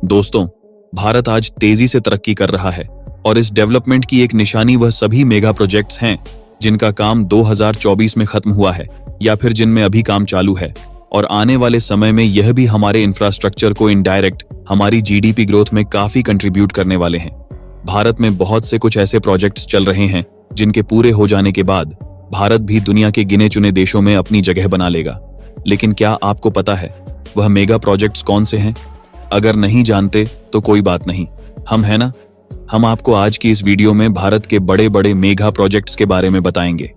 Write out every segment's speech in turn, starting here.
दोस्तों, भारत आज तेजी से तरक्की कर रहा है और इस डेवलपमेंट की एक निशानी वह सभी मेगा प्रोजेक्ट्स हैं जिनका काम 2024 में खत्म हुआ है या फिर जिनमें अभी काम चालू है और आने वाले समय में यह भी हमारे इंफ्रास्ट्रक्चर को इनडायरेक्ट हमारी जीडीपी ग्रोथ में काफी कंट्रीब्यूट करने वाले हैं। भारत में बहुत से कुछ ऐसे प्रोजेक्ट्स चल रहे हैं जिनके पूरे हो जाने के बाद भारत भी दुनिया के गिने चुने देशों में अपनी जगह बना लेगा। लेकिन क्या आपको पता है वह मेगा प्रोजेक्ट्स कौन से हैं? अगर नहीं जानते तो कोई बात नहीं, हम है ना, हम आपको आज की इस वीडियो में भारत के बड़े बड़े मेगा प्रोजेक्ट्स के बारे में बताएंगे।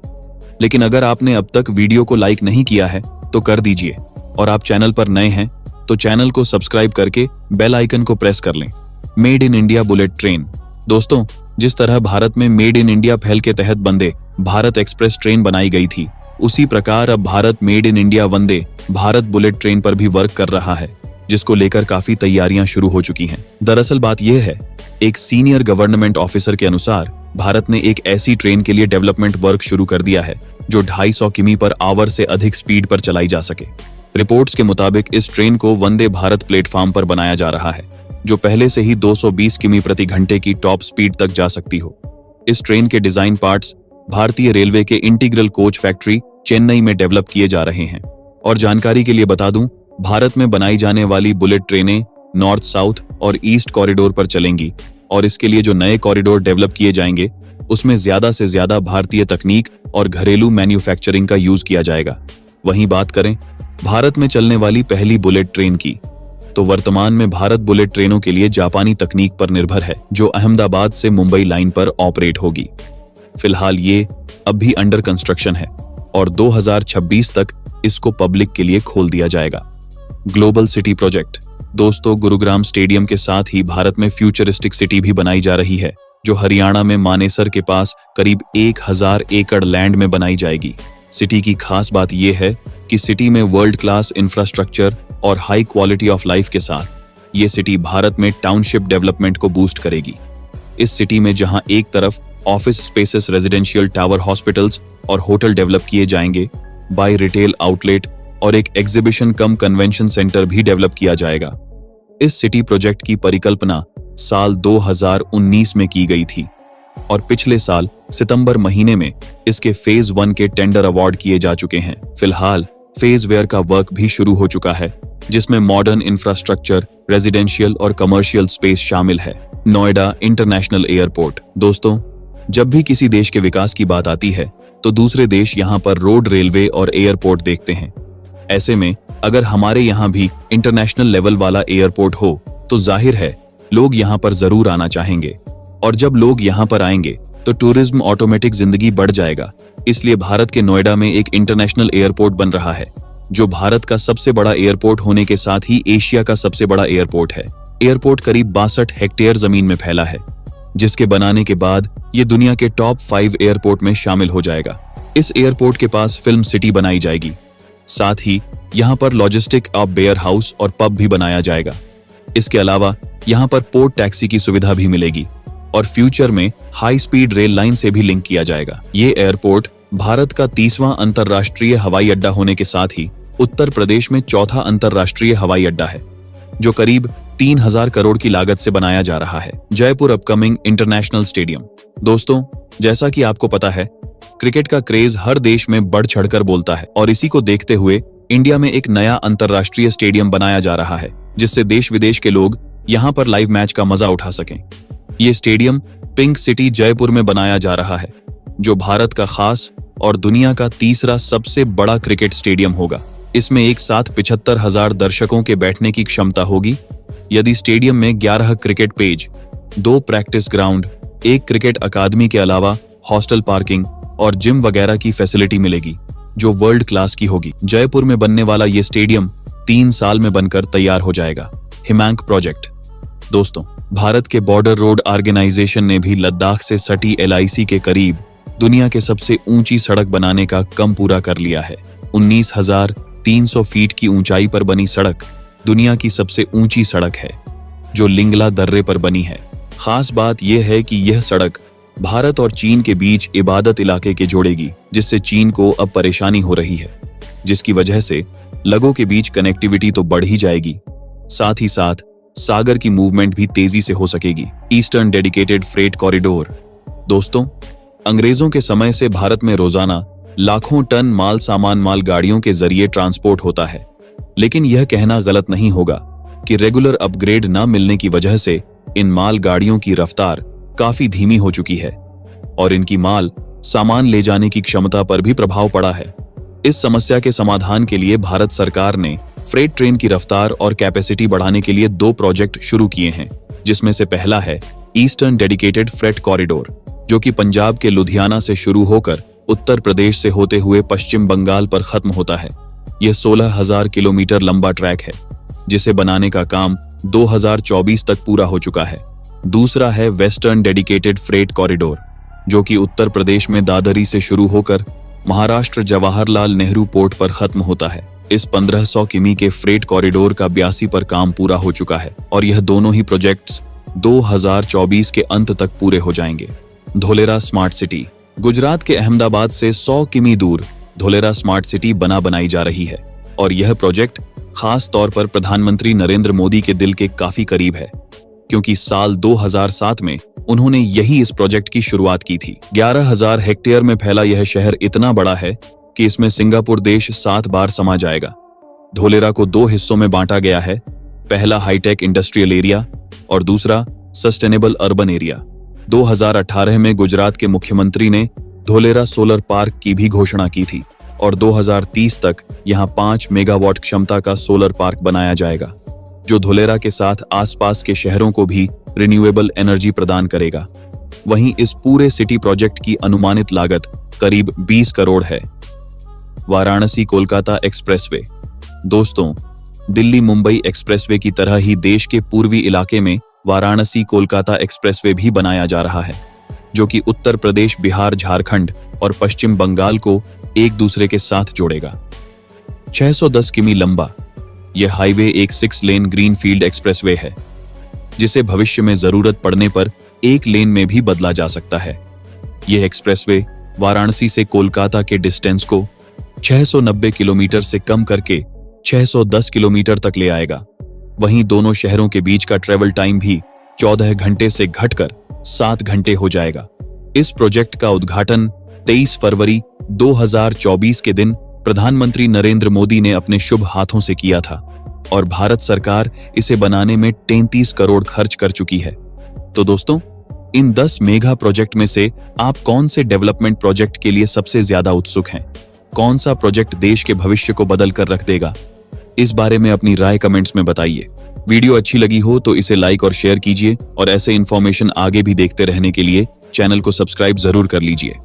लेकिन अगर आपने अब तक वीडियो को लाइक नहीं किया है तो कर दीजिए और आप चैनल पर नए हैं तो चैनल को सब्सक्राइब करके बेल आइकन को प्रेस कर लें। Made in India bullet train. दोस्तों, जिस तरह भारत में मेड इन इंडिया पहल के तहत वंदे भारत एक्सप्रेस ट्रेन बनाई गई थी, उसी प्रकार अब Bharat made in India Vande Bharat bullet train पर भी वर्क कर रहा है, जिसको लेकर काफी तैयारियां शुरू हो चुकी हैं। दरअसल बात यह है, एक सीनियर गवर्नमेंट ऑफिसर के अनुसार भारत ने एक ऐसी ट्रेन के लिए डेवलपमेंट वर्क शुरू कर दिया है जो 250 किमी पर आवर से अधिक स्पीड पर चलाई जा सके। रिपोर्ट्स के मुताबिक इस ट्रेन को वंदे भारत प्लेटफॉर्म पर बनाया जा रहा है, जो पहले से ही 220 किमी प्रति घंटे की टॉप स्पीड तक जा सकती हो। इस ट्रेन के डिजाइन पार्ट्स भारतीय रेलवे के इंटीग्रल कोच फैक्ट्री चेन्नई में डेवलप किए जा रहे हैं। और जानकारी के लिए बता दूं, भारत में बनाई जाने वाली बुलेट ट्रेनें नॉर्थ साउथ और ईस्ट कॉरिडोर पर चलेंगी और इसके लिए जो नए कॉरिडोर डेवलप किए जाएंगे उसमें ज्यादा से ज्यादा भारतीय तकनीक और घरेलू मैन्युफैक्चरिंग का यूज किया जाएगा। वहीं बात करें भारत में चलने वाली पहली बुलेट ट्रेन की, तो वर्तमान में भारत बुलेट ट्रेनों के लिए जापानी तकनीक पर निर्भर है, जो अहमदाबाद से मुंबई लाइन पर ऑपरेट होगी। फिलहाल ये अब भी अंडर कंस्ट्रक्शन है और 2026 तक इसको पब्लिक के लिए खोल दिया जाएगा। Global city project. दोस्तों, गुरुग्राम स्टेडियम के साथ ही भारत में फ्यूचरिस्टिक सिटी भी बनाई जा रही है, जो हरियाणा में मानेसर के पास करीब 1000 एकड़ लैंड में बनाई जाएगी। सिटी की खास बात यह है कि सिटी में वर्ल्ड क्लास इंफ्रास्ट्रक्चर और हाई क्वालिटी ऑफ लाइफ के साथ ये सिटी भारत में टाउनशिप डेवलपमेंट को बूस्ट करेगी। इस सिटी में जहां एक तरफ office spaces, residential tower, hospitals और होटल डेवलप किए जाएंगे, बाय रिटेल आउटलेट और एक एग्जीबिशन कम कन्वेंशन सेंटर भी डेवलप किया जाएगा। इस सिटी प्रोजेक्ट की परिकल्पना साल 2019 में की गई थी और पिछले साल सितंबर महीने में इसके फेज 1 के टेंडर अवार्ड किए जा चुके हैं। फिलहाल फेज वेयर का वर्क भी शुरू हो चुका है, जिसमें मॉडर्न इंफ्रास्ट्रक्चर, रेजिडेंशियल और कमर्शियल स्पेस शामिल है। Noida international airport. दोस्तों, जब भी किसी देश के विकास की बात आती है तो दूसरे देश यहाँ पर रोड, रेलवे और एयरपोर्ट देखते हैं। ऐसे में अगर हमारे यहाँ भी इंटरनेशनल लेवल वाला एयरपोर्ट हो तो जाहिर है लोग यहाँ पर जरूर आना चाहेंगे और जब लोग यहाँ पर आएंगे तो टूरिज्म ऑटोमेटिक जिंदगी बढ़ जाएगा। इसलिए भारत के नोएडा में एक इंटरनेशनल एयरपोर्ट बन रहा है, जो भारत का सबसे बड़ा एयरपोर्ट होने के साथ ही एशिया का सबसे बड़ा एयरपोर्ट है। एयरपोर्ट करीब 62 हेक्टेयर जमीन में फैला है, जिसके बनाने के बाद ये दुनिया के टॉप 5 एयरपोर्ट में शामिल हो जाएगा। इस एयरपोर्ट के पास फिल्म सिटी बनाई जाएगी, साथ ही यहाँ पर लॉजिस्टिक अब वेयर हाउस और पब भी बनाया जाएगा। इसके अलावा यहाँ पर पोर्ट टैक्सी की सुविधा भी मिलेगी और फ्यूचर में हाई स्पीड रेल लाइन से भी लिंक किया जाएगा। ये एयरपोर्ट भारत का 30वां अंतरराष्ट्रीय हवाई अड्डा होने के साथ ही उत्तर प्रदेश में चौथा अंतरराष्ट्रीय हवाई अड्डा है, जो करीब 3000 करोड़ की लागत से बनाया जा रहा है। Jaipur upcoming international stadium. दोस्तों, जैसा कि आपको पता है, क्रिकेट का क्रेज हर देश में बढ़ चढ़कर बोलता है और इसी को देखते हुए इंडिया में एक नया अंतरराष्ट्रीय स्टेडियम बनाया जा रहा है, जिससे देश विदेश के लोग यहाँ पर लाइव मैच का मजा उठा सकें। ये स्टेडियम पिंक सिटी जयपुर में बनाया जा रहा है, जो भारत का खास और दुनिया का तीसरा सबसे बड़ा क्रिकेट स्टेडियम होगा। इसमें एक साथ 75,000 दर्शकों के बैठने की क्षमता होगी। यदि स्टेडियम में 11 क्रिकेट पेज, 2 प्रैक्टिस ग्राउंड, 1 क्रिकेट अकादमी के अलावा हॉस्टल, पार्किंग और जिम वगैरह की फैसिलिटी मिलेगी, जो वर्ल्ड क्लास की होगी। जयपुर में बनने वाला ये स्टेडियम 3 साल में बनकर तैयार हो जाएगा। हिमांक प्रोजेक्ट। दोस्तों, भारत के बॉर्डर रोड ऑर्गेनाइजेशन ने भी लद्दाख से सटी LIC के करीब दुनिया के सबसे ऊंची सड़क बनाने का काम पूरा कर लिया है। 19,300 फीट की ऊंचाई पर बनी सड़क दुनिया की सबसे ऊंची सड़क है, जो लिंगला दर्रे पर बनी है। खास बात यह है कि यह सड़क भारत और चीन के बीच इबादत इलाके के जोड़ेगी, जिससे चीन को अब परेशानी हो रही है, जिसकी वजह से लोगों के बीच कनेक्टिविटी तो बढ़ ही जाएगी, साथ ही साथ सागर की मूवमेंट भी तेजी से हो सकेगी। Eastern dedicated freight corridor. दोस्तों, अंग्रेजों के समय से भारत में रोजाना लाखों टन माल सामान मालगाड़ियों के जरिए ट्रांसपोर्ट होता है, लेकिन यह कहना गलत नहीं होगा कि रेगुलर अपग्रेड न मिलने की वजह से इन मालगाड़ियों की रफ्तार काफी धीमी हो चुकी है और इनकी माल सामान ले जाने की क्षमता पर भी प्रभाव पड़ा है। इस समस्या के समाधान के लिए भारत सरकार ने फ्रेट ट्रेन की रफ्तार और कैपेसिटी बढ़ाने के लिए 2 प्रोजेक्ट शुरू किए हैं, जिसमें से पहला है ईस्टर्न डेडिकेटेड फ्रेट कॉरिडोर, जो कि पंजाब के लुधियाना से शुरू होकर उत्तर प्रदेश से होते हुए पश्चिम बंगाल पर खत्म होता है। यह 16,000 किलोमीटर लंबा ट्रैक है, जिसे बनाने का काम 2024 तक पूरा हो चुका है। दूसरा है वेस्टर्न डेडिकेटेड फ्रेट कॉरिडोर, जो कि उत्तर प्रदेश में दादरी से शुरू होकर महाराष्ट्र जवाहरलाल नेहरू पोर्ट पर खत्म होता है। इस 1500 किमी के फ्रेट कॉरिडोर का 82 पर काम पूरा हो चुका है और यह दोनों ही प्रोजेक्ट्स 2024 के अंत तक पूरे हो जाएंगे। Dholera smart city. गुजरात के अहमदाबाद से 100 किमी दूर धोलेरा स्मार्ट सिटी बनाई जा रही है और यह प्रोजेक्ट खास तौर पर प्रधानमंत्री नरेंद्र मोदी के दिल के काफी करीब है, क्योंकि साल 2007 में उन्होंने यही इस प्रोजेक्ट की शुरुआत की थी। 11,000 हेक्टेयर में फैला यह शहर इतना बड़ा है कि इसमें सिंगापुर देश 7 बार समा जाएगा। धोलेरा को 2 हिस्सों में बांटा गया है, पहला हाईटेक इंडस्ट्रियल एरिया और दूसरा सस्टेनेबल अर्बन एरिया। 2018 में गुजरात के मुख्यमंत्री ने धोलेरा सोलर पार्क की भी घोषणा की थी और 2030 तक यहां 5 मेगावाट क्षमता का सोलर पार्क बनाया जाएगा, जो धोलेरा के साथ आसपास के शहरों को भी रिन्यूएबल एनर्जी प्रदान करेगा। वहीं इस पूरे सिटी प्रोजेक्ट की अनुमानित लागत करीब 20 करोड़ है। वाराणसी कोलकाता एक्सप्रेसवे। दोस्तों, दिल्ली मुंबई एक्सप्रेसवे की तरह ही देश के पूर्वी इलाके में वाराणसी कोलकाता एक्सप्रेसवे भी बनाया जा रहा है, जो कि उत्तर प्रदेश, बिहार, झारखंड और पश्चिम बंगाल को एक दूसरे के साथ जोड़ेगा। 610 किमी लंबा यह हाईवे एक 6 लेन ग्रीनफील्ड एक्सप्रेसवे है, जिसे भविष्य में जरूरत पड़ने पर 1 लेन में भी बदला जा सकता है। यह एक्सप्रेसवे वाराणसी से कोलकाता के डिस्टेंस को 690 किलोमीटर से कम करके 610 किलोमीटर तक ले आएगा। वहीं दोनों शहरों के बीच का ट्रेवल टाइम भी 14 घंटे से घटकर 7 घंटे हो जाएगा। इस प्रोजेक्ट का उद्घाटन 23 फरवरी 2024 के दिन प्रधानमंत्री नरेंद्र मोदी ने अपने शुभ हाथों से किया था और भारत सरकार इसे बनाने में 33 करोड़ खर्च कर चुकी है। तो दोस्तों, इन 10 मेगा प्रोजेक्ट में से आप कौन से डेवलपमेंट प्रोजेक्ट के लिए सबसे ज्यादा उत्सुक हैं? कौन सा प्रोजेक्ट देश के भविष्य को बदल कर रख देगा? इस बारे में अपनी राय कमेंट्स में बताइए। वीडियो अच्छी लगी हो तो इसे लाइक और शेयर कीजिए और ऐसे इन्फॉर्मेशन आगे भी देखते रहने के लिए चैनल को सब्सक्राइब जरूर कर लीजिए।